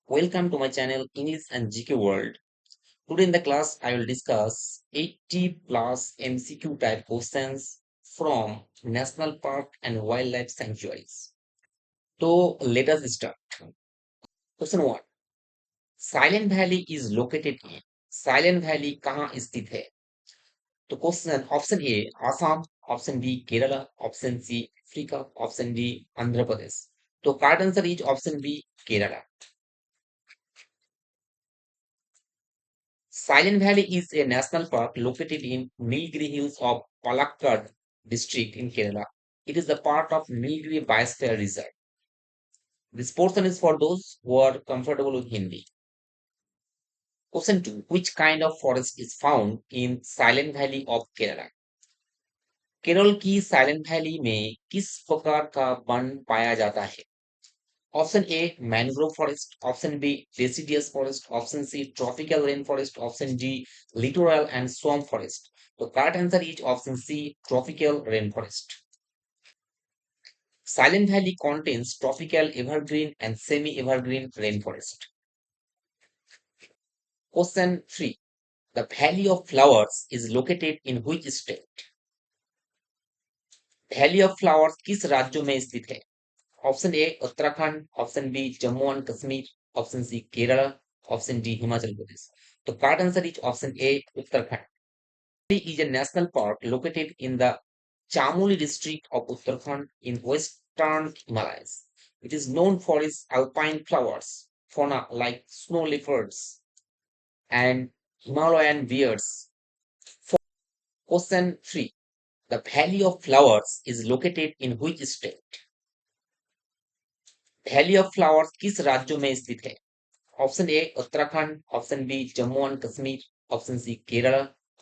Welcome to my channel English and GK World. Today in the class I will discuss 80 plus MCQ type questions from national park and wildlife sanctuaries. So let us start. Question 1. Silent Valley is located in Silent Valley कहाँ स्थित है? तो question option A Assam, option B Kerala, option C Africa, option D Andhra Pradesh. तो correct answer is option B Kerala. Silent Valley is a national park located in Nilgiri Hills of Palakkad district in Kerala. It is the part of Nilgiri Biosphere Reserve. This portion is for those who are comfortable with Hindi. Question 2. Which kind of forest is found in Silent Valley of Kerala? Kerala की silent valley में किस प्रकार का one पाया जाता है? Option A mangrove forest, option B deciduous forest, option C tropical rain forest, option D littoral and swamp forest. तो correct answer is option C tropical rain forest. Silent Valley contains tropical evergreen and semi-evergreen rainforest. Question 3. The Valley of Flowers is located in which state? Valley of Flowers किस राज्यों में स्थित है? Option A Uttarakhand, option B Jammu and Kashmir, option C Kerala, option D Himachal Pradesh. तो correct answer is option A Uttarakhand. Is a national park located in the Chamoli district of Uttarakhand in western Himalayas. It is known for its alpine flowers, fauna like snow leopards and Himalayan bears. Question 3. The Valley of Flowers is located in which state? Valley of Flowers किस राज्यों में स्थित है? Option A Uttarakhand, option B Jammu and Kashmir, option C Kerala,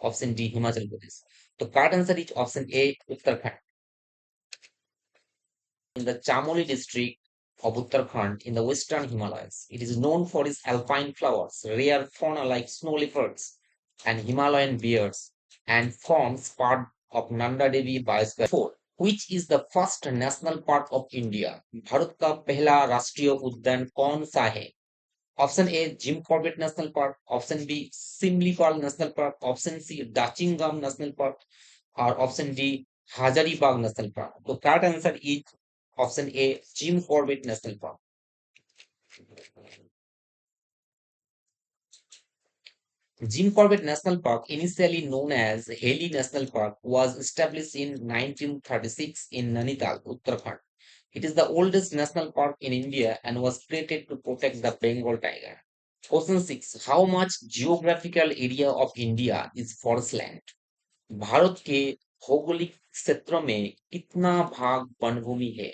option D Himachal Pradesh. तो correct answer is option A Uttarakhand. In the Chamoli district of Uttarakhand in the western Himalayas. It is known for its alpine flowers, rare fauna like snow leopards and Himalayan bears, and forms part of Nanda Devi Biosphere. 4. Which is the first national park of India? भारत का पहला राष्ट्रीय उद्यान कौन सा है? Option A Jim Corbett National park, option B Simlipal National park, option C Dachigam National Park और option D Hazaribagh National park. तो correct answer is option A, Jim Corbett National Park. Jim Corbett National Park, initially known as Haley National Park, was established in 1936 in Nainital, Uttarakhand. It is the oldest national park in India and was created to protect the Bengal tiger. Question 6. How much geographical area of India is forest land? भारत के भौगोलिक क्षेत्र में कितना भाग वनभूमि है?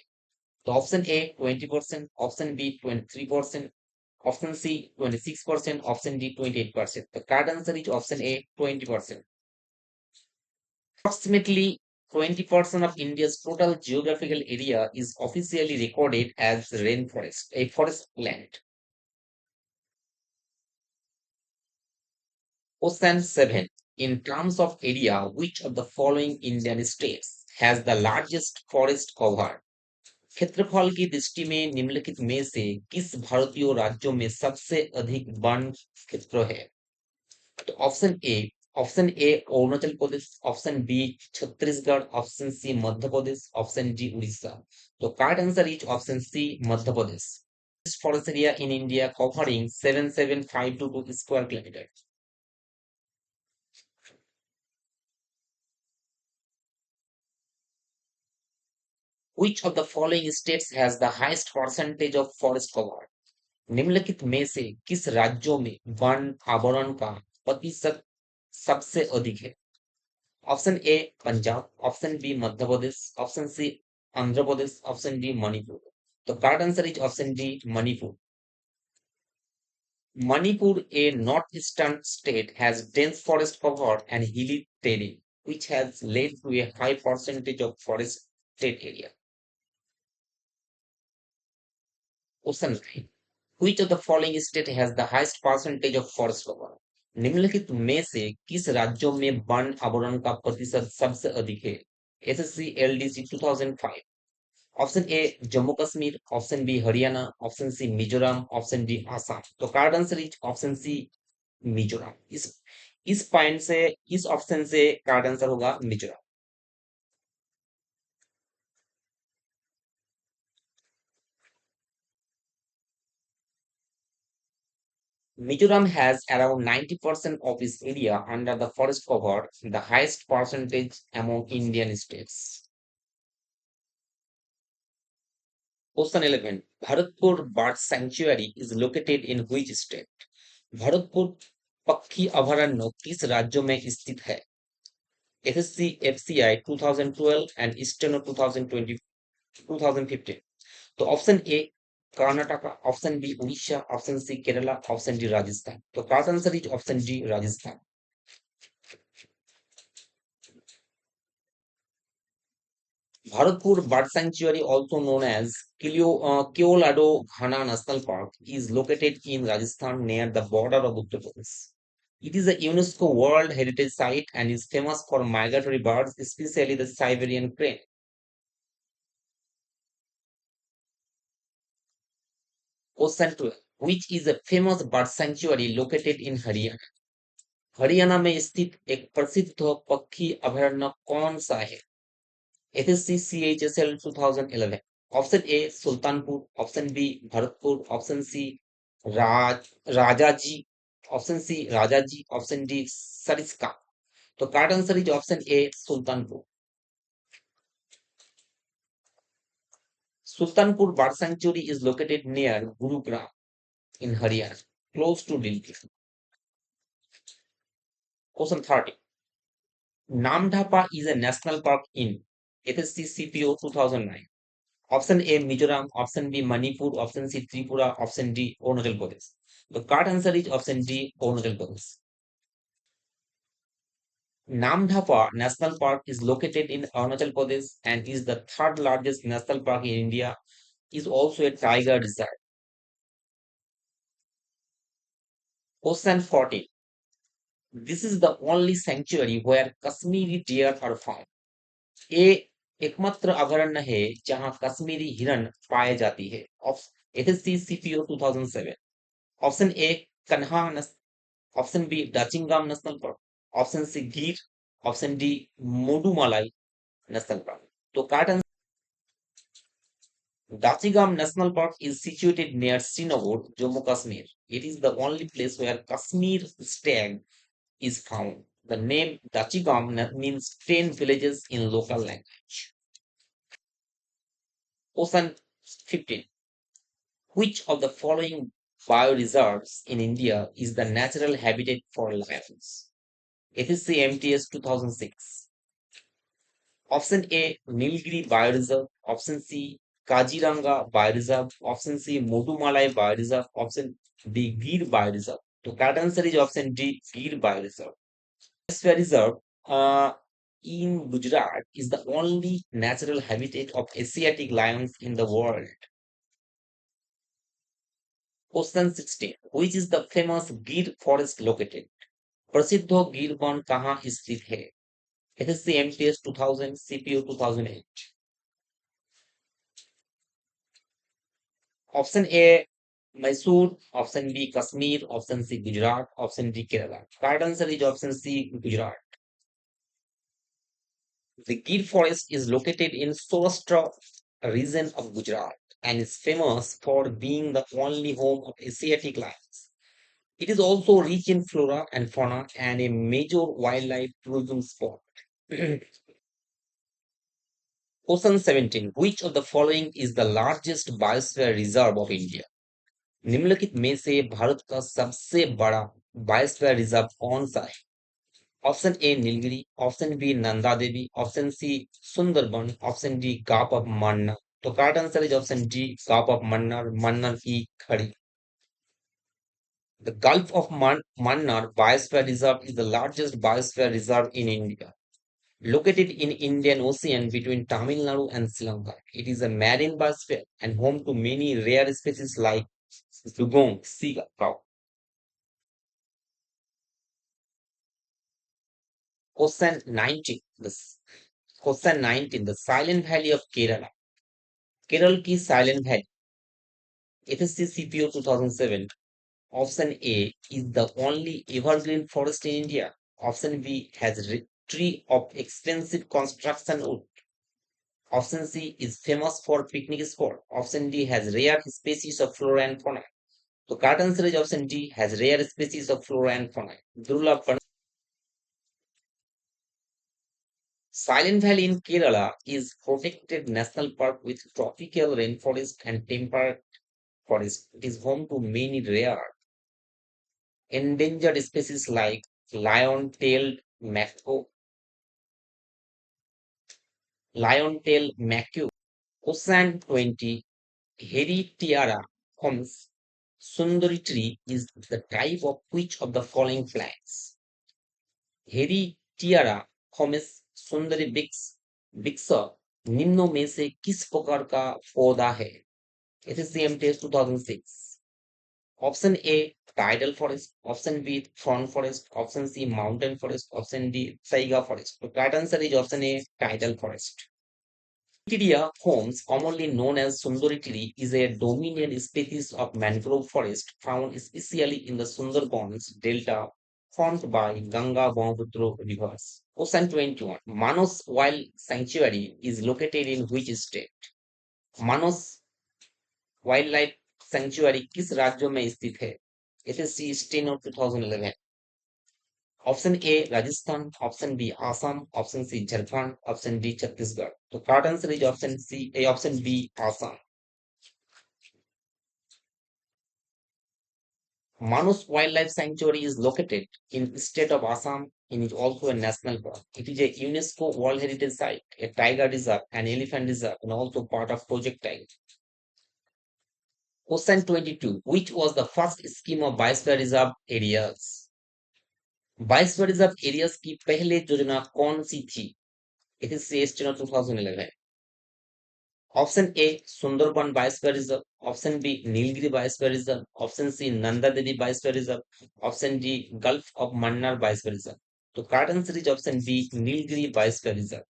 तो option A 20%, option B 23%, option C 26%, option D 28%. The correct answer is option A 20%. Approximately 20% of India's total geographical area is officially recorded as rainforest, a forest land. Question 7. In terms of area, which of the following Indian states has the largest forest cover? क्षेत्रफल की दृष्टि में निम्नलिखित में से किस भारतीय राज्यों में सबसे अधिक वन क्षेत्र है? तो option A Arunachal Pradesh, option B Chhattisgarh, option C Madhya Pradesh, option D Orissa. तो correct answer is option C Madhya Pradesh. Forest area in India covering 77522 square kilometers. Which of the following states has the highest percentage of forest cover? निम्नलिखित में से किस राज्यों में one आवरण का प्रतिशत सबसे अधिक है? Option A Punjab, option B Madhya Pradesh, option C Andhra Pradesh, option D Manipur. तो correct answer is option D Manipur. Manipur, a northeastern state, has dense forest cover and hilly terrain, which has led to a high percentage of forested area. Question 9. Which of the following state has the highest percentage of forest cover? निम्नलिखित में से किस राज्यों में one आवरण का प्रतिशत सबसे अधिक है? SSC LDC 2005, option A Jammu Kashmir, option B Haryana, option C Mizoram, option D Assam. तो correct answer is option C Mizoram. इस पॉइंट से, इस ऑप्शन से कार्ड आंसर होगा Mizoram. Mizoram has around 90% of its area under the forest cover, the highest percentage among Indian states. Question 11. Bharatpur Bird Sanctuary is located in which state? Bharatpur पक्षी अभयारण्य किस राज्य में स्थित है? SSC FCI 2012 and steno 2020 2015। तो option A Karnataka, option B Orissa, option C Kerala, option D Rajasthan. तो correct answer is option D Rajasthan. Bharatpur Bird Sanctuary, also known as Keolado Ghana National Park, is located in Rajasthan near the border of Uttar Pradesh. It is a UNESCO World Heritage Site and is famous for migratory birds, especially the Siberian crane. Question 12. Which is a famous bird sanctuary located in Haryana? Haryana में स्थित एक प्रसिद्ध पक्षी अभयारण्य कौन सा है? SSC CHSL 2011। Option A Sultanpur, option B Bharatpur, option C Rajaji, option C Rajaji, option D Sariska. तो correct answer is option A Sultanpur. Sultanpur bird sanctuary is located near Gurugram in Haryana, close to Delhi. Question 30. Namdapa is a national park in SSC CPO 2009. Option A Mizoram, option B Manipur, option C Tripura, option D Arunachal Pradesh. The correct answer is option D Arunachal Pradesh. Namdapa National Park is located in Arunachal Pradesh and is the third largest national park in India. Is also a tiger reserve. Question 14. This is the only sanctuary where Kashmiri deer are found. ये एकमात्र अभयारण्य है जहां कश्मीरी हिरण पाए जाती है। SSC CPO 2007। Option A Kanha, option B Dachigam National park, option C Gir, option D Mudumalai National park. तो correct Dachigam National Park is situated near Srinagar, Jammu Kashmir. It is the only place where Kashmir stag is found. The name Dachigam means 10 villages in local language. Question 15. Which of the following bioreserves in India is the natural habitat for lions? FSC MTS 2006. Option A Nilgiri Bioreserve, option C Kaziranga Bioreserve, option C Modumalai Bioreserve, option D Gir Bioreserve. So correct answer is option D Gir Bioreserve. Biosphere Reserve in Gujarat is the only natural habitat of Asiatic lions in the world. Question 16. Which is the famous Gir forest located? प्रसिद्ध गिर one कहाँ स्थित है? SSC MTS 2000, CPO 2008। Option A Mysore, option B Kashmir, option C Gujarat, option D Kerala. Correct answer is option C Gujarat. The Gir forest is located in Saurashtra region of Gujarat and is famous for being the only home of Asiatic lions. It is also rich in flora and fauna and a major wildlife tourism spot. Question 17. Which of the following is the largest biosphere reserve of India? निम्नलिखित में से भारत का सबसे बड़ा biosphere reserve कौन सा है? Option A Nilgiri, option B Nanda Devi, option C Sundarban, option D gulf of Mannar. तो correct answer is option D gulf of Mannar, Mannar की खड़ी। The Gulf of Mannar Biosphere Reserve is the largest biosphere reserve in India. Located in Indian Ocean between Tamil Nadu and Sri Lanka, it is a marine biosphere and home to many rare species like dugong sea cow. Question 19. Question 19. The Silent Valley of Kerala. Kerala की silent valley, FSC CPO 2007. Option A is the only evergreen forest in India. Option B has tree of extensive construction wood. Option C is famous for picnic spot. Option D has rare species of flora and fauna. So correct answer is option D has rare species of flora and fauna. Durlabh. Silent Valley in Kerala is protected national park with tropical rainforest and temperate forest. It is home to many rare endangered species like lion-tailed macaque, lion-tailed macaque, Osan 20, Heritiara comes. Sundari tree is the type of which of the following plants? Heritiera fomes sundari बिक्स निम्नों में से किस प्रकार का पौधा है? SSCM test 2006. Option A tidal forest, option B thorn forest, option C mountain forest, option D taiga forest. तो right answer is option A tidal forest. Wikidia forms, commonly known as Sundaritiri, is a dominant species of mangrove forest found especially in the Sundarbans Delta formed by Ganga-Brahmaputra rivers. Question 21. Manos Wild Sanctuary is located in which state? Manos Wildlife Sanctuary किस राज्य में स्थित है? SSC steno 2011. Option A Rajasthan, option B Assam, option C Jharkhand, option D Chhattisgarh. तो correct answer is option C A option B Assam. Manus Wildlife Sanctuary is located in the state of Assam and is also a national park. It is a UNESCO World Heritage Site, a tiger reserve, an elephant reserve, and also part of Project Tiger. Question 22. Which was the first scheme of biosphere reserve areas? Biosphere reserve areas की पहले योजना कौन सी थी? It is CSTNO 2011. Option A Sundarban Biosphere Reserve, Option B Nilgiri Biosphere Reserve, Option C Nanda Devi Biosphere Reserve, Option D Gulf of Mannar Biosphere Reserve. So correct answer is option B Nilgiri Biosphere Reserve.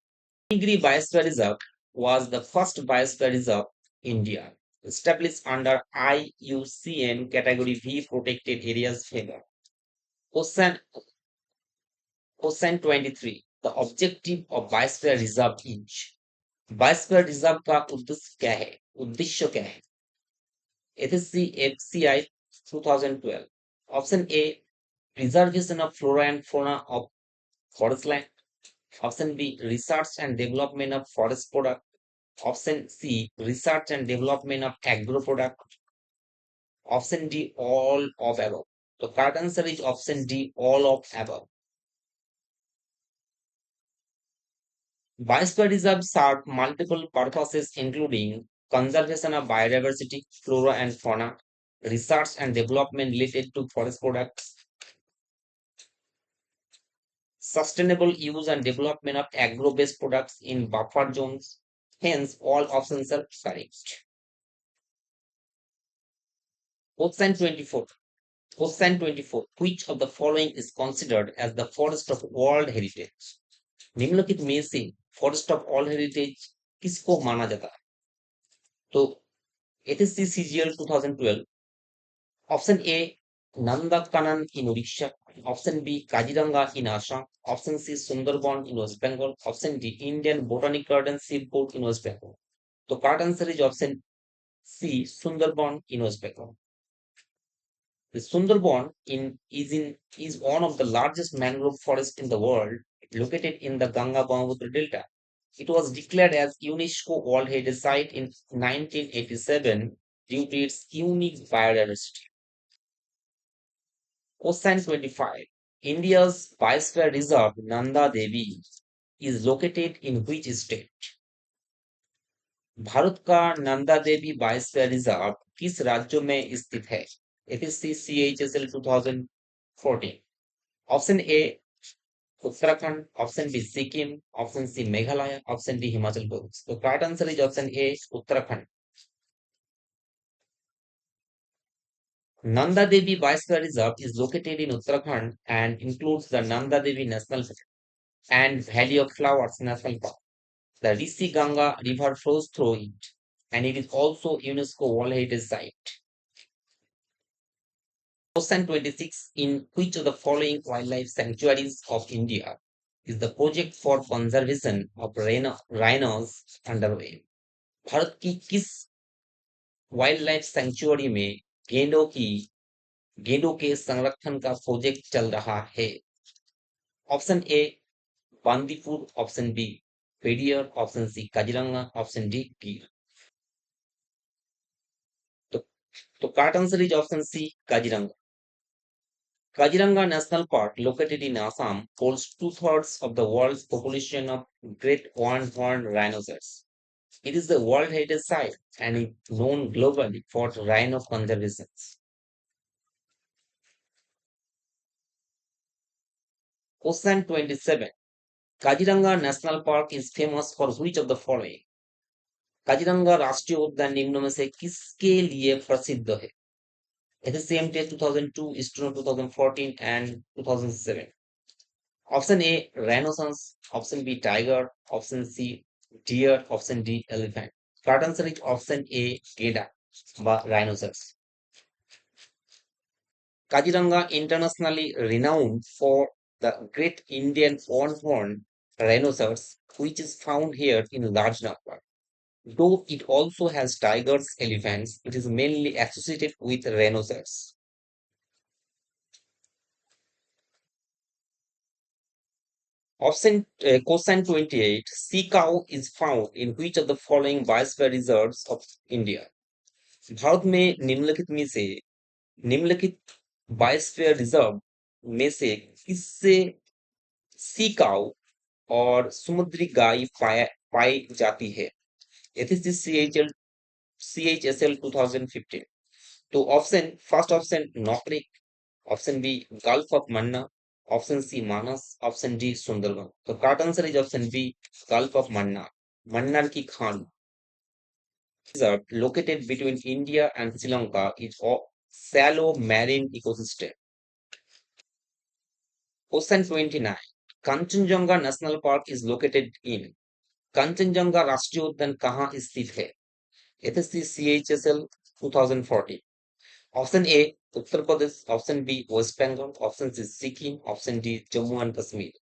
Nilgiri Biosphere Reserve was the first biosphere reserve in India, established under IUCN Category V protected areas favor. Question, question 23. The objective of biosphere reserve is biosphere reserve का उद्देश्य क्या है? उद्देश्य क्या है? SSC FCI 2012. Option A preservation of flora and fauna of forest land. Option B research and development of forest product. Option C research and development of agro product. Option D all of above. The correct answer is option D all of above. Biosphere reserves serve multiple purposes, including conservation of biodiversity, flora and fauna, research and development related to forest products, sustainable use and development of agro-based products in buffer zones. Hence, all options are correct. Question 24. Question 24. Which of the following is considered as the forest of world heritage? निम्नलिखित में से forest of all heritage किसको माना जाता है? तो SSC CGL 2012. Option A Nandankanan in Odisha, option B Kaziranga in Assam, option C Sundarban in West Bengal, option D Indian Botanic Garden Seaport in West Bengal. तो correct answer is option C Sundarban in West Bengal. The Sundarban is one of the largest mangrove forests in the world, located in the Ganga-Brahmaputra Delta. It was declared as UNESCO World Heritage Site in 1987 due to its unique biodiversity. Question 25. India's biosphere reserve Nanda Devi is located in which state? Bharat का Nanda Devi biosphere reserve किस राज्य में स्थित है? FSC CHSL 2014. Option A Uttarakhand, option B Sikkim, option C Meghalaya, option D Himachal Pradesh. तो correct answer is option A Uttarakhand. Nanda Devi Biosphere Reserve is located in Uttarakhand and includes the Nanda Devi National Park and Valley of Flowers National Park. The Rishi Ganga River flows through it, and it is also UNESCO World Heritage Site. Question 26. In which of the following wildlife sanctuaries of India is the project for conservation of rhinos underway? Bharat की किस wild life sanctuary में गेंडों की गेंडों के संरक्षण का project चल रहा है? Option A Bandipur, option B Periyar, option C Kaziranga, option D Gir. तो correct answer is option C Kaziranga. Kaziranga National Park, located in Assam, holds two-thirds of the world's population of great one-horned rhinoceros. It is the World Heritage Site and is known globally for rhino conservation. Question 27. Kaziranga National Park is famous for which of the following? Kaziranga राष्ट्रीय उद्यान निम्न में से किसके लिए प्रसिद्ध है? It is same test 2002, ISRO 2014 and 2007. Option A, rhinoceros. Option B, tiger. Option C, deer. Option D, elephant. Correct answer is option A, Geda, rhinoceros. Kaziranga, internationally renowned for the great Indian horned rhinoceros, which is found here in large number. Though it also has tigers, elephants, it is mainly associated with rhinoceros. Question 28. Sea cow is found in which of the following biosphere reserves of India? भारत में निम्नलिखित biosphere reserve में से किससे sea cow और समुद्री गाय पाई जाती है? CHSL 2015. तो first option Nokrek, option B gulf of Mannar, option C Manas, option D Sundarban. तो correct answer is option B gulf of Mannar, Mannar की खान. Reserve located between India and Sri Lanka is a shallow marine ecosystem. Question 29. Kanchenjunga National Park is located in. Kanchenjunga राष्ट्रीय उद्यान कहाँ स्थित है? SSC CHSL 2014. Option A Uttar Pradesh, option B West Bengal, option C Sikkim, option D Jammu and Kashmir.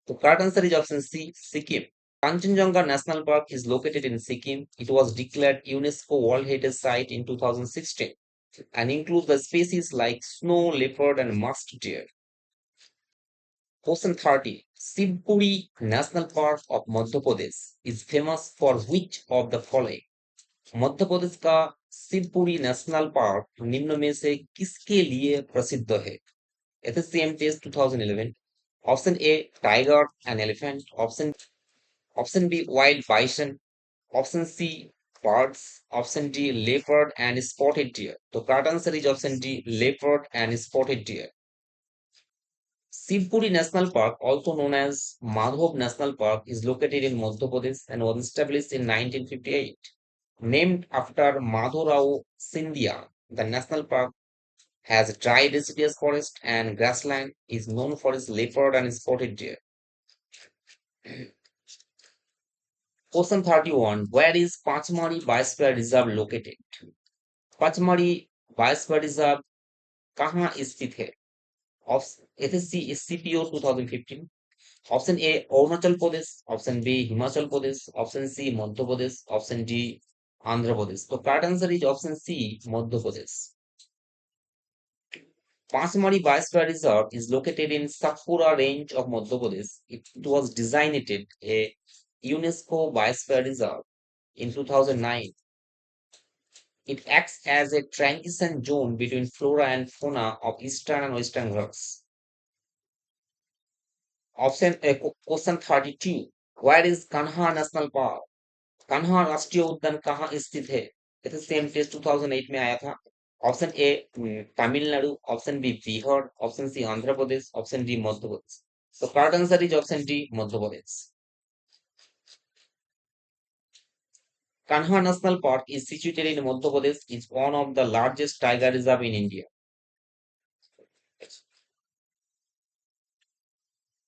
तो correct answer is option C Sikkim. Kanchenjunga National Park is located in Sikkim. It was declared UNESCO World Heritage Site in 2016 and includes the species like snow leopard and musk deer. Question 30. Shivpuri National Park of Madhya Pradesh is famous for which of the following? Madhya Pradesh का Shivpuri national park निम्न में से किसके लिए प्रसिद्ध है? SSC test 2011. Option A tiger and elephant, option B wild bison, option C birds, option D leopard and spotted deer. तो correct answer is option D leopard and spotted deer. Shivpuri National Park, also known as Madhov National Park, is located in Madhya Pradesh and was established in 1958. Named after Madhurao Scindia, the national park has dry deciduous forest and grassland, is known for its leopard and spotted deer. Question 31. Where is Pachmari Biosphere Reserve located? Pachmari Biosphere Reserve कहाँ स्थित है? SSC CPO 2015. Option A Arunachal Pradesh, option B Himachal Pradesh, option C Madhya Pradesh, option D Andhra Pradesh. तो correct answer is option C Madhya Pradesh. Pasmari Biosphere Reserve is located in Satpura range of Madhya Pradesh. It was designated a UNESCO Biosphere Reserve in 2009. It acts as a transition zone between flora and fauna of eastern and western Ghats. Question 32. Where is Kanha National Park? Kanha राष्ट्रीय उद्यान कहाँ स्थित है? ये तो same taste 2008 में आया था. Option A Tamil Nadu, option B Bihar, option C Andhra Pradesh, option D Madhya Pradesh. तो correct answer is option D Madhya Pradesh. Kanha National Park is situated in Madhya Pradesh. It's one of the largest tiger reserve in India.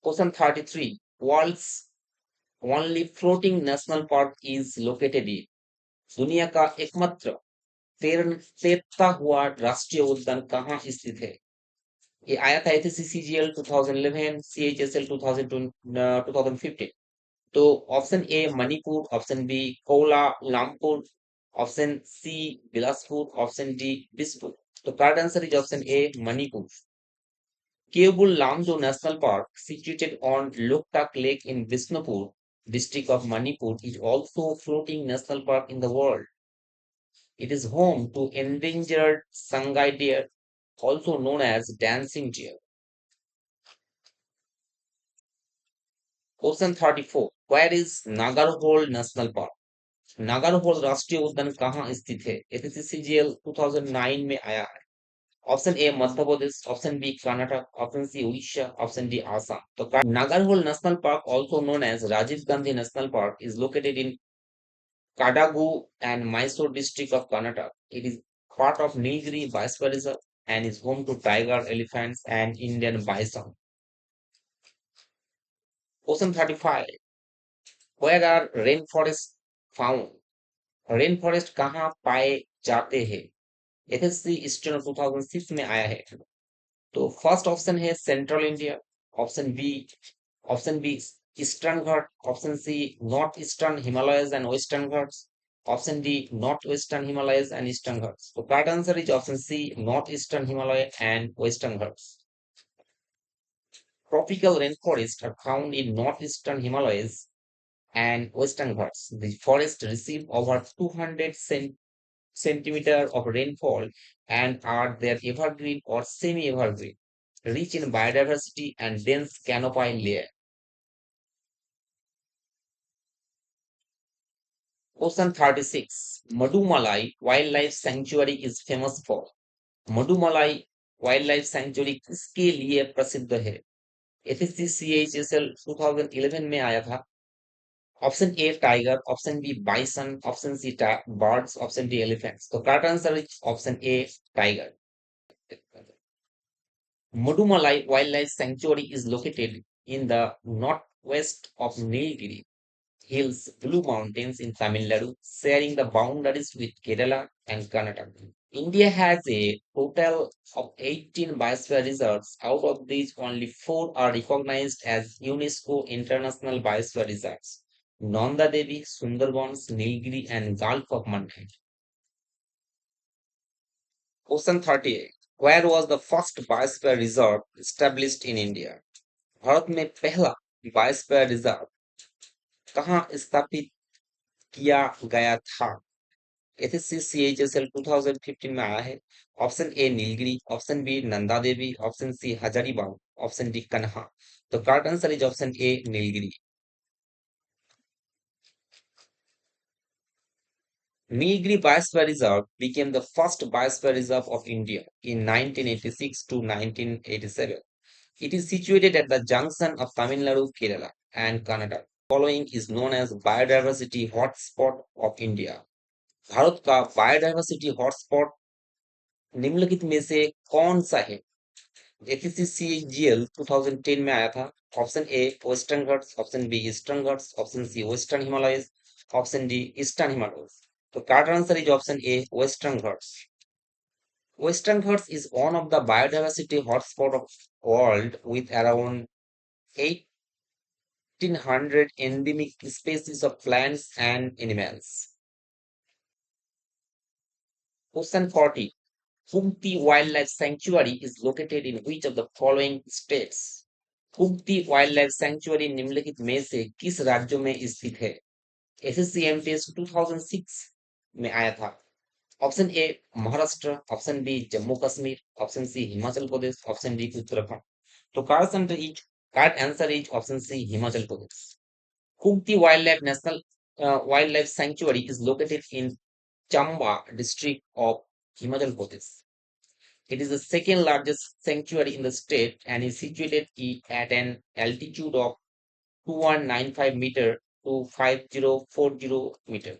Question 33. World's only floating national park is located in. दुनिया का एकमात्र तैरता हुआ राष्ट्रीय उद्यान कहाँ स्थित है? ये आया था एचएससीसीजीएल 2011, सीएचएसएल 2015। तो option A Manipur, option B Kuala Lumpur, option C Bilaspur, option D Bispur. तो correct answer is option A Manipur. Keobul Lamdo National Park, situated on Loktak Lake in Bisnupur, district of Manipur, is also a floating national park in the world. It is home to endangered Sangai deer, also known as dancing deer. Question 34. Where is Nagarhole National Park? Nagarhole राष्ट्रीय उद्यान कहाँ स्थित है? एसएससीजीएल 2009 में आया है। Option A Madhya Pradesh, option B Karnataka, option C Orissa, option D Assam. तो Nagarhole national park, also known as Rajiv Gandhi National Park, is located in Kadagu and Mysore district of Karnataka. It is part of Nilgiri Biosphere Reserve and is home to tiger, elephants, and Indian bison. Question 35. Where are rainforests found? Rainforest कहाँ पाए जाते हैं? SSC eastern 2006 में आया है। तो first option है central India, option B eastern Ghat, option C north eastern Himalayas and western Ghats, option D north western Himalayas and eastern Ghats. तो correct answer is option C north eastern Himalaya and western Ghats. Tropical rainforests are found in northeastern Himalayas and western Ghats. The forests receive over 200 centimeter of rainfall and are their evergreen or semi-evergreen, rich in biodiversity and dense canopy layer. Question 36. Madumalai Wildlife Sanctuary is famous for. Mudumalai wildlife sanctuary किसके लिए प्रसिद्ध है? SSC CHSL 2011 में आया था। Option A tiger, option B bison, option C birds, option D elephants. तो correct answer is option A tiger. Mudumalai Wildlife Sanctuary is located in the northwest of Nilgiri Hills, Blue Mountains in Tamil Nadu, sharing the boundaries with Kerala and Karnataka. India has a total of 18 biosphere reserves. Out of these, only 4 are recognized as UNESCO International Biosphere Reserves. Nanda Devi, Sundarbans, Nilgiri, and Gulf of Manaik. Question 38. Where was the first biosphere reserve established in India? भारत में पहला biosphere reserve कहाँ स्थापित किया गया था? SSC CHSL 2015 में आया है। Option A Nilgiri, option B Nanda Devi, option C Hazaribagh, option D Kanha. तो correct answer is option A Nilgiri. Nilgiri Biosphere Reserve became the first biosphere reserve of India in 1986 to 1987. It is situated at the junction of Tamil Nadu, Kerala, and Karnataka. Following is known as biodiversity hotspot of India. भारत का biodiversity hotspot निम्नलिखित में से कौन सा है? एचसीसीजीएल 2010 में आया था। Option A western Ghats, option B eastern Ghats, option C western Himalayas, option D eastern Himalayas. तो correct answer is option A western Ghats. Western Ghats is one of the biodiversity hotspot of world with around 1800 endemic species of plants and animals. Question 40. Kumti Wildlife Sanctuary is located in which of the following states? Kugti wildlife sanctuary निम्नलिखित में से किस राज्यों में स्थित है? एसएससीएमटीएस 2006 में आया था। Option A Maharashtra, option B Jammu Kashmir, option C Himachal Pradesh, option D Uttarakhand. तो correct answer is option C Himachal Pradesh. Kugti wildlife sanctuary is located in Chamba district of Himachal Pradesh. It is the second largest sanctuary in the state and is situated at an altitude of 2195 meter to 5040 meter.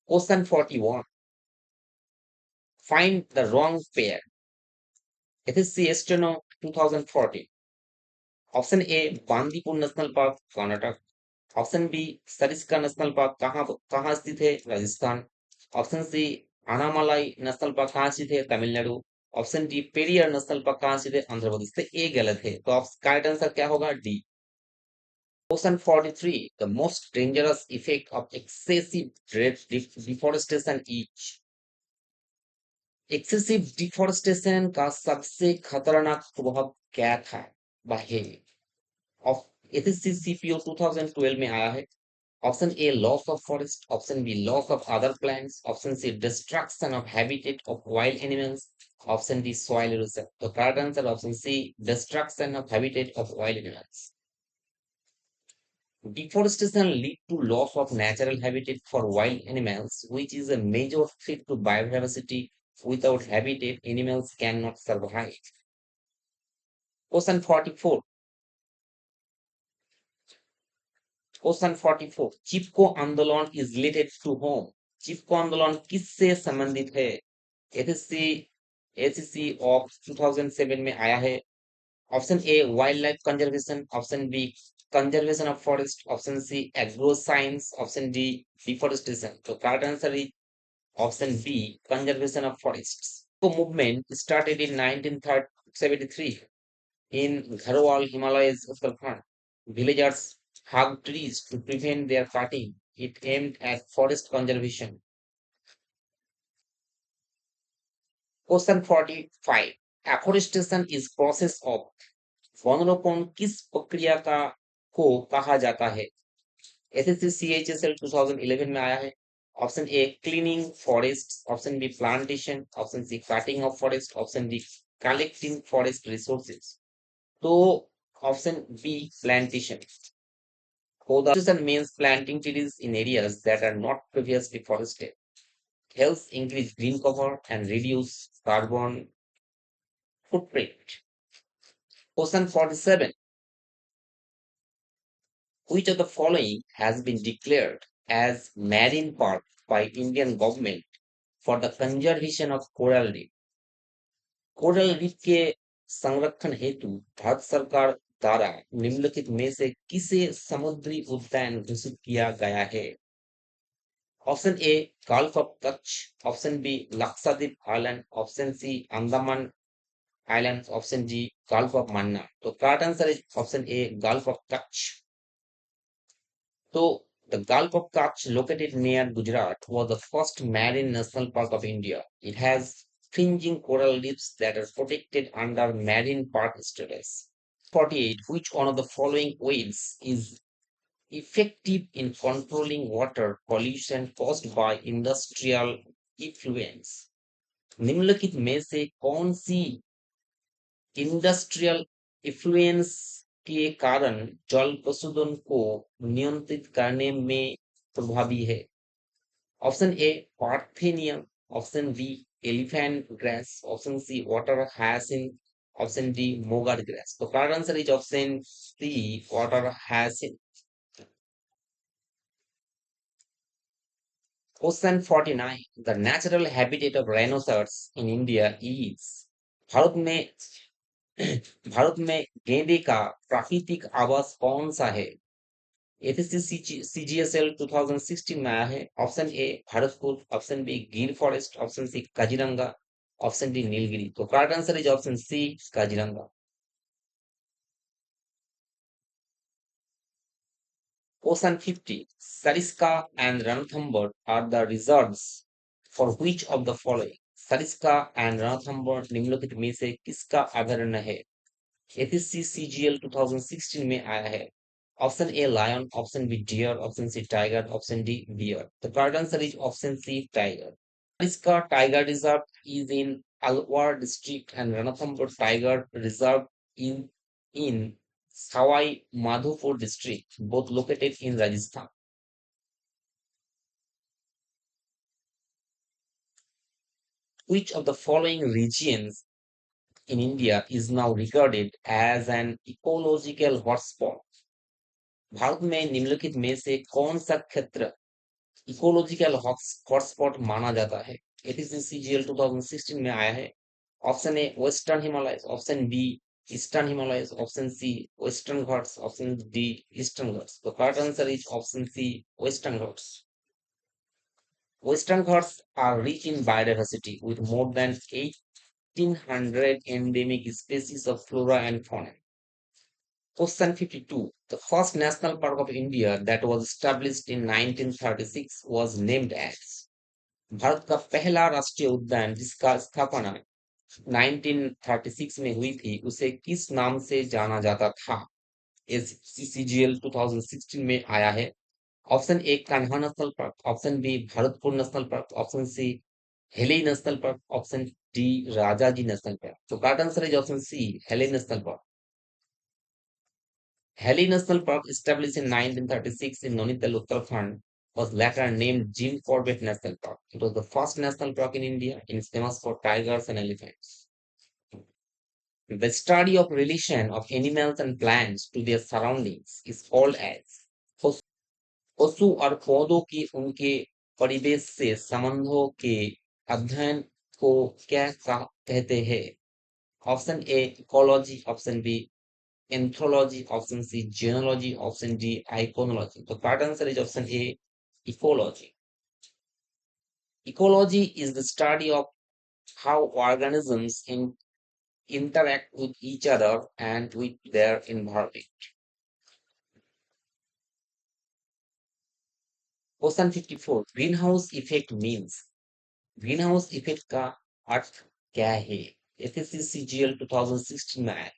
Question 41. Find the wrong pair. SSC Steno 2014. Option A Bandipur National Park, Karnataka. Option B Sariska national park कहाँ कहाँ स्थित है? Rajasthan. Option सी Anamalai national park कहाँ स्थित है? Tamil Nadu. Option D Periyar national park कहाँ स्थित है? आंध्र प्रदेश। तो ए गलत है, तो आप करेक्ट आंसर क्या होगा? D. Question 43, the most dangerous effect of excessive deforestation is. Excessive deforestation का सबसे खतरनाक प्रभाव क्या था? है ऑफ एसएससी सीपीओ 2012 में आया है। Option A loss of forest, option B loss of other plants, option C destruction of habitat of wild animals, option D soil erosion. तो correct answer option C destruction of habitat of wild animals. Deforestation lead to loss of natural habitat for wild animals, which is a major threat to biodiversity. Without habitat, animals cannot survive. Question 44. Question 44. चिपको आंदोलन is related to whom? चिपको आंदोलन किससे संबंधित है? SSC SSC of 2007 में आया है। Option A wildlife conservation, option B conservation of forest, option C agro science, option D deforestation. तो correct answer is option B conservation of forests. तो movement started in 1973 in Gharwal, Himalayas, Uttarakhand. Villagers hugged trees to prevent their cutting. It aimed at forest conservation. Question 45. Afforestation is process of वनरोपण किस प्रक्रिया का को कहा जाता है? SSC CHSL 2011 में आया है। Option A cleaning forest, option B plantation, option C cutting of forest, option D collecting forest resources. तो option B plantation. Forestation means planting trees in areas that are not previously forested. Helps increase green cover and reduce carbon footprint. Question 47. Which of the following has been declared as marine park by Indian government for the conservation of coral reef? Coral reef के संरक्षण हेतु भारत सरकार द्वारा निम्नलिखित में से किसे समुद्री उद्यान घोषित किया गया है? Option A gulf of Kutch, option B Lakshadweep island, option C Andaman island, option G gulf of Mannar. तो correct answer is option A gulf of Kutch. So, the Gulf of Kutch, located near Gujarat, was the first marine national park of India. It has fringing coral reefs that are protected under marine park status. 48. Which one of the following ways is effective in controlling water pollution caused by industrial effluents? निम्नलिखित में से कौन सी industrial इफ्लुएंस के कारण जल प्रशोधन को नियंत्रित करने में प्रभावी है? Option A parthenium, option B elephant grass, option C water hyacinth, option D mogar grass. तो correct answer is option C water hyacinth. Question 49. The natural habitat of rhinoceros in India is. भारत में भारत में गेंडे का प्राकृतिक आवास कौन सा है? एसएससी सीजीएसएल 2016 में आया है। Option A Bharatpur, option B Gir forest, option C Kaziranga, option D Nilgiri. तो correct answer is option C Kaziranga. Question 50. Sariska and Ranthambore are the reserves for which of the following? Sariska and Ranthambore निम्नलिखित में से किसका अभयारण्य है? एसएससी सीजीएल 2016 में आया है। Option A lion, option B deer, option C tiger, option D bear. The correct answer is option C tiger. इसका tiger reserve is in Alwar district and Ranthambore tiger reserve in Sawai Madhopur district, both located in Rajasthan. Which of the following regions in India is now regarded as an ecological hotspot? Bharat में निम्नलिखित में से कौन सा क्षेत्र ecological hotspot माना जाता है? एटीसीजीएल 2016 में आया है। Option A western Himalaya, option B Eastern Himalayas, option C, Western Ghats, option D, Eastern Ghats. The correct answer is option C, Western Ghats. Western Ghats are rich in biodiversity with more than 1,800 endemic species of flora and fauna. Question 52. The first national park of India that was established in 1936 was named as Bharat का पहला राष्ट्रीय उद्यान जिसका स्थापना 1936 में हुई थी उसे किस नाम से जाना जाता था एससीसीजीएल 2016 में आया है option A Kanha national park option B Bharatpur national park option C Hailey national park option D Rajaji national park तो correct answer is option C Hailey national park Hailey national park established in 1936 in Nainital, Uttarakhand was later named Jim Corbett National Park. It was the first national park in India and is famous for tigers and elephants. The study of relation of animals and plants to their surroundings is called as पशु पशु और पौधों की उनके परिवेश से संबंधों के अध्ययन को कहते हैं option A ecology option B anthology option C genealogy option D iconology तो correct answer is option A ecology ecology is the study of how organisms interact with each other and with their environment. Question 54. Greenhouse effect means greenhouse effect का अर्थ क्या है SSC 2016 में आया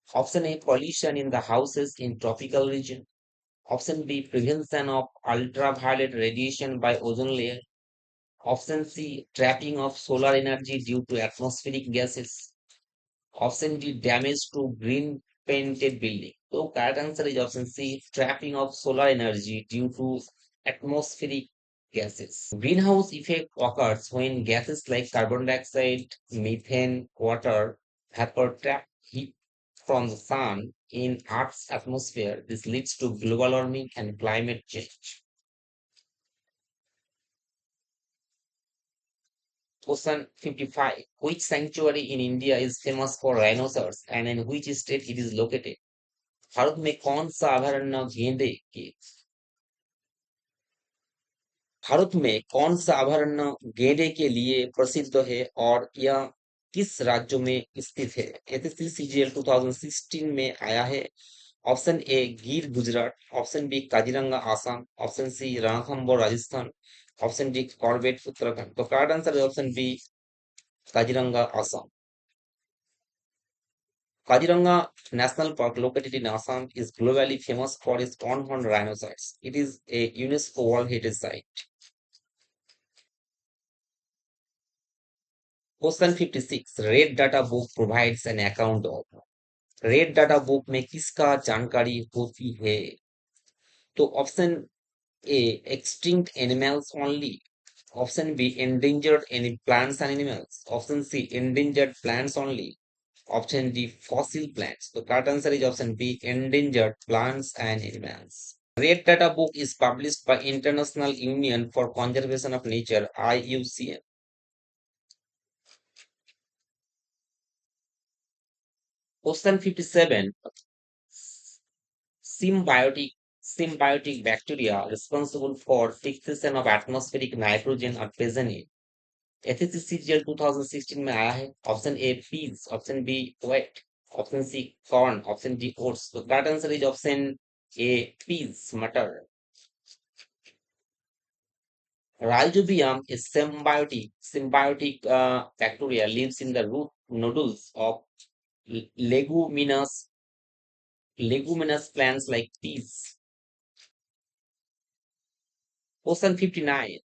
option A pollution in the houses in tropical region option B prevention of ultraviolet radiation by ozone layer option C trapping of solar energy due to atmospheric gases option D damage to green painted building so correct answer is option C trapping of solar energy due to atmospheric gases greenhouse effect occurs when gases like carbon dioxide methane water vapor trap heat from the sun in earth's atmosphere this leads to global warming and climate change. Question 55. Which sanctuary in India is famous for rhinoceros and in which state it is located? Bharat में कौन सा अभयारण्य गेंडे के भारत में कौन सा अभयारण्य गेंडे के लिए प्रसिद्ध है और यह किस राज्य में स्थित है एसएससी सीजीएल 2016 में आया है option A Gir Gujarat option B Kaziranga Assam option C Ranthambore Rajasthan option D Corbett Uttarakhand तो करेक्ट आंसर है option B Kaziranga Assam Kaziranga National Park, located in Assam, is globally famous for its one-horned rhinoceros. It is a UNESCO World Heritage Site. Question 56. Red Data Book provides an account of red data book में किसका जानकारी होती है तो option A extinct animals only option B endangered any plants and animals option C endangered plants only option D fossil plants the correct answer is option B endangered plants and animals red data book is published by International Union for Conservation of Nature IUCN question 57 symbiotic symbiotic bacteria responsible for fixation of atmospheric nitrogen are present in SSC 2016 में आया है option A peas option B wheat option C corn option D oats तो correct answer is option A peas मटर Rhizobium is symbiotic bacteria lives in the root nodules of leguminous plants like peas. Question 59.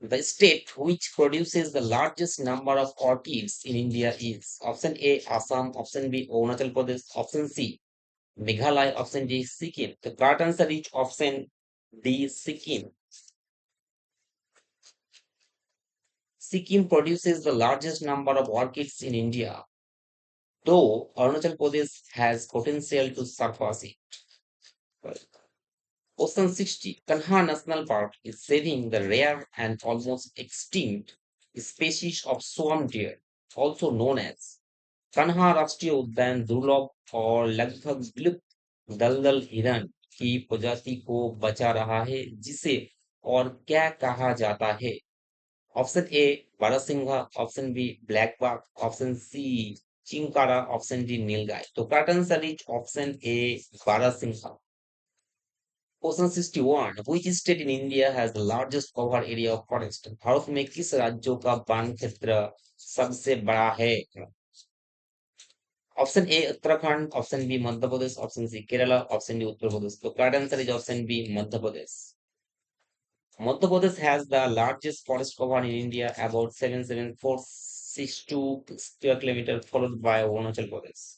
The state which produces the largest number of orchids in India is option A Assam, option B Arunachal Pradesh, option C Meghalaya, option D Sikkim. The correct answer is option D Sikkim. Sikkim produces the largest number of orchids in India, though Arunachal Pradesh has potential to surpass it. Question 60. Kanha National Park is saving the rare and almost extinct species of swarm deer, also known as कन्हा राष्ट्रीय उद्यान दुर्लभ और लगभग विलुप्त दलदल हिरण की प्रजाति को बचा रहा है, जिसे और क्या कहा जाता है? Option A barasingha, option B black बाघ, option C chinkara, option D nilgai. तो correct answer is option A barasingha. Question 61, which state in India has the largest covered area of forest? भारत में किस राज्यों का वन क्षेत्र सबसे बड़ा है? Option A Uttarakhand, option B Madhya Pradesh, option C Kerala, option D Uttar Pradesh. तो correct answer is option B Madhya Pradesh. Madhya Pradesh has the largest forest cover in India, about 77,462 square kilometers, followed by Arunachal Pradesh.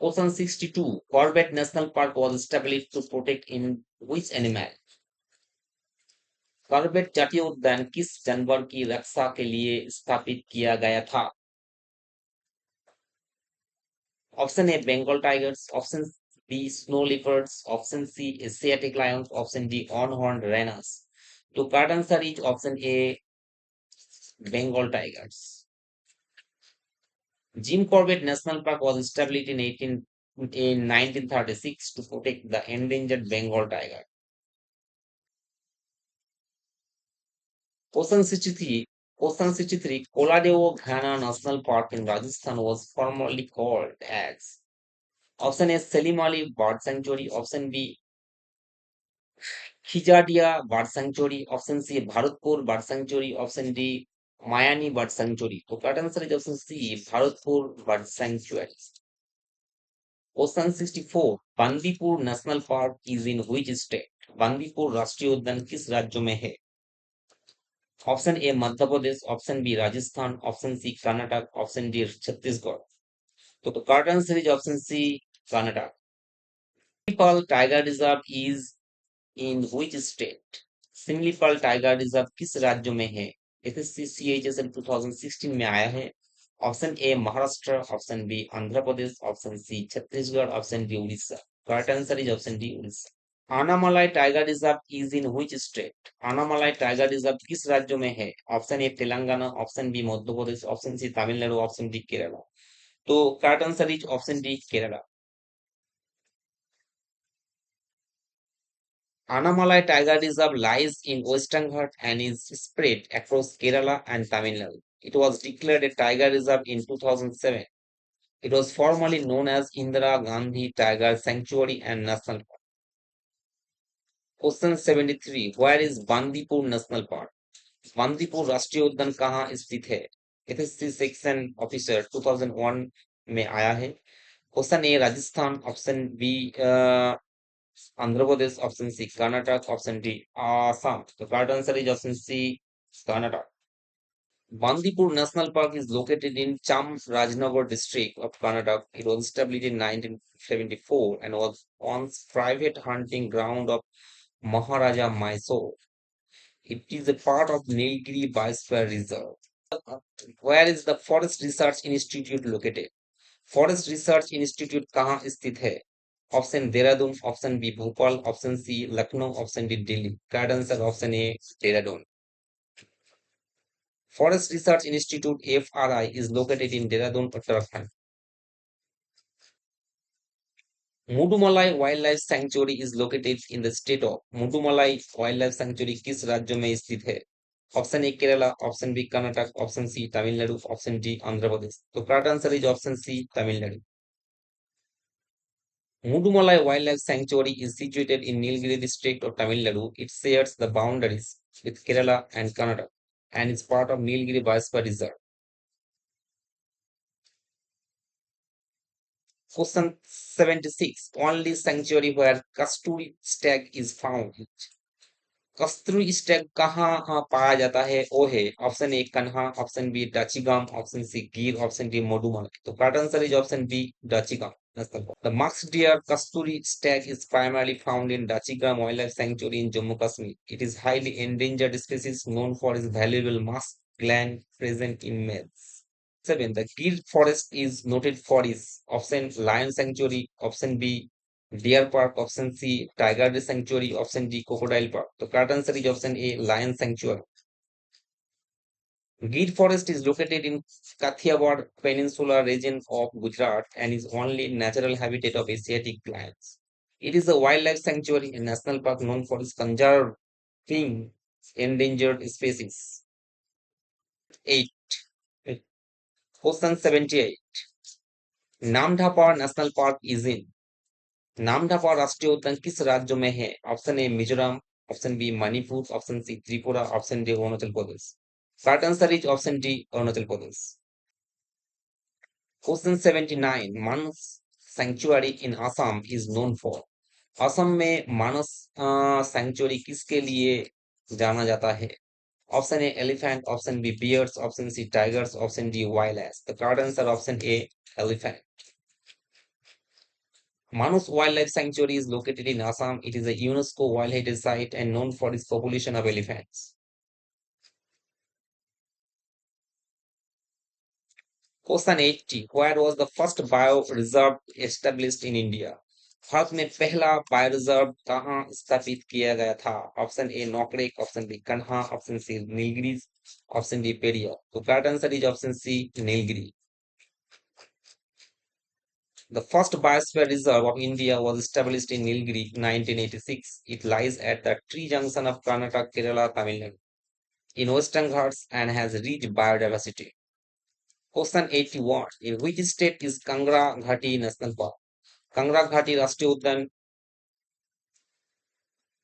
Question 62. Corbett National Park was established to protect in which animal? Corbett जातीय उद्यान किस जानवर की रक्षा के लिए स्थापित किया गया था? Option A Bengal tigers, option B snow leopards, option C Asiatic lions, option D one horn rhinos. तो correct answer is option A Bengal tigers. Jim Corbett National Park was established in 1936 to protect the endangered Bengal tiger. Question 63. Question 63. Koladevo Ghana National Park in Rajasthan was formerly called as option A Salim Ali Bird Sanctuary, option B Khijadia Bird Sanctuary, option C Bharatpur Bird Sanctuary, option D Mayani Bird Sanctuary. So correct answer is option C Bharatpur Bird Sanctuary. Question 64, Bandipur national park is in which state? Bandipur राष्ट्रीय उद्यान किस राज्य में है? Option A Madhya Pradesh, option B Rajasthan, option C Karnataka, option D Chhattisgarh. तो correct answer is option C Karnataka. Similipal tiger reserve is in which state? Similipal tiger reserve किस राज्य में है? एसएससी सीएचएसएल 2016 में आया है। Option A Maharashtra, option B Andhra Pradesh, option C Chhattisgarh, option D Orissa. Correct answer is option D Orissa. Anamalai tiger reserve is in which state? Anamalai tiger reserve किस राज्य में है? Option A Telangana, option B Madhya Pradesh, option C Tamil Nadu, option D Kerala. तो correct answer is option D Kerala. Annamalai Tiger Reserve lies in Western Ghat and is spread across Kerala and Tamil Nadu. It was declared a tiger reserve in 2007. It was formerly known as Indira Gandhi Tiger Sanctuary and National Park. Question 73. Where is Bandipur National Park? Bandipur राष्ट्रीय उद्यान कहाँ स्थित है? SSC section officer 2001 में आया है। Question A Rajasthan, option B Andhra Pradesh, option C Karnataka, option D Assam. तो correct answer is option C Karnataka. Bandipur National Park is located in Chamarajanagar district of Karnataka. It was established in 1974 and was once private hunting ground of Maharaja Mysore. It is a part of Nilgiri Biosphere Reserve. Where is the Forest Research Institute located? Forest Research Institute कहाँ स्थित है? Option Dehradun, option B Bhopal, option C Lucknow, option D Delhi. Correct answer option A Dehradun. Forest Research Institute FRI is located in Dehradun, Uttarakhand. Mudumalai wildlife sanctuary is located in the state of Mudumalai wildlife sanctuary किस राज्य में स्थित है? Option A Kerala, option B Karnataka, option C Tamil Nadu, option D Andhra Pradesh. तो correct answer is option C Tamil Nadu. Mudumalai Wildlife Sanctuary is situated in Nilgiri district of Tamil Nadu. It shares the boundaries with Kerala and Karnataka and is part of Nilgiri Biosphere Reserve. Question 76. Only sanctuary where Kasturi stag is found. कस्तूरी stag कहाँ पाया जाता है? वो है option A Kanha, option B Dachigam, option C Gir, option D Mudumalai. तो correct answer is option B Dachigam national park. The musk deer Kasturi stag is primarily found in Dachigam Wildlife Sanctuary in Jammu Kashmir. It is highly endangered species known for its valuable musk gland present in males. 7. The Gir forest is noted for its option lion sanctuary, option B deer park, option C tiger sanctuary, option D crocodile park. So correct answer is option A lion sanctuary. Gir Forest is located in Kathiawar Peninsula region of Gujarat and is only natural habitat of Asiatic lions. It is a wildlife sanctuary and national park known for its conserving endangered species. 8. Question 78. Namdapha national park is in Namdapha राष्ट्रीय उद्यान किस राज्य में है? Option A Mizoram, option B Manipur, option C Tripura, option D Arunachal Pradesh. Correct answer is option D, Arunachal Pradesh. Question 79. Manas Sanctuary in Assam is known for. Assam में Manas sanctuary किसके लिए जाना जाता है? Option A elephant, option B bears, option C tigers, option D wild ass. The correct answer option A elephant. Manus Wildlife Sanctuary is located in Assam. It is a UNESCO World Heritage Site and known for its population of elephants. Question 80. Where was the first bioreserve established in India? भारत में पहला bioreserve कहाँ स्थापित किया गया था? Option A Nokrek, option B Kanha, option C Nilgiri, option D Periyar. तो correct answer is option C Nilgiri. The first biosphere reserve of India was established in Nilgiri in 1986. It lies at the tree junction of Karnataka, Kerala, Tamil Nadu in Western Ghats and has rich biodiversity. Question 81. In which state is Kangra Ghati National Park? Kangra Ghati राष्ट्रीय उद्यान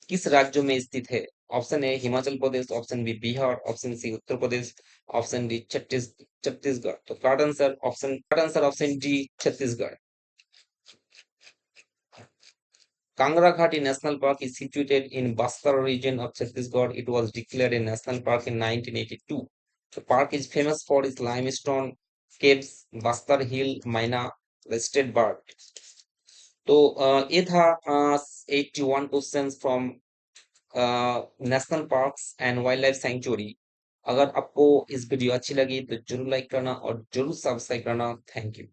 किस राज्य में स्थित है? Option A Himachal Pradesh, option B Bihar, option C Uttar Pradesh, option D Chhattisgarh. तो correct answer option D Chhattisgarh. Kangra Ghati National Park is situated in Bastar region of Chhattisgarh. It was declared a national park in 1982. The park is famous for its limestone caves, Bastar Hill, Maina, listed bird. तो ये था 81 questions from national parks and wild life sanctuary. अगर आपको इस video अच्छी लगी तो जरूर लाइक करना और जरूर सब्सक्राइब करना. Thank you.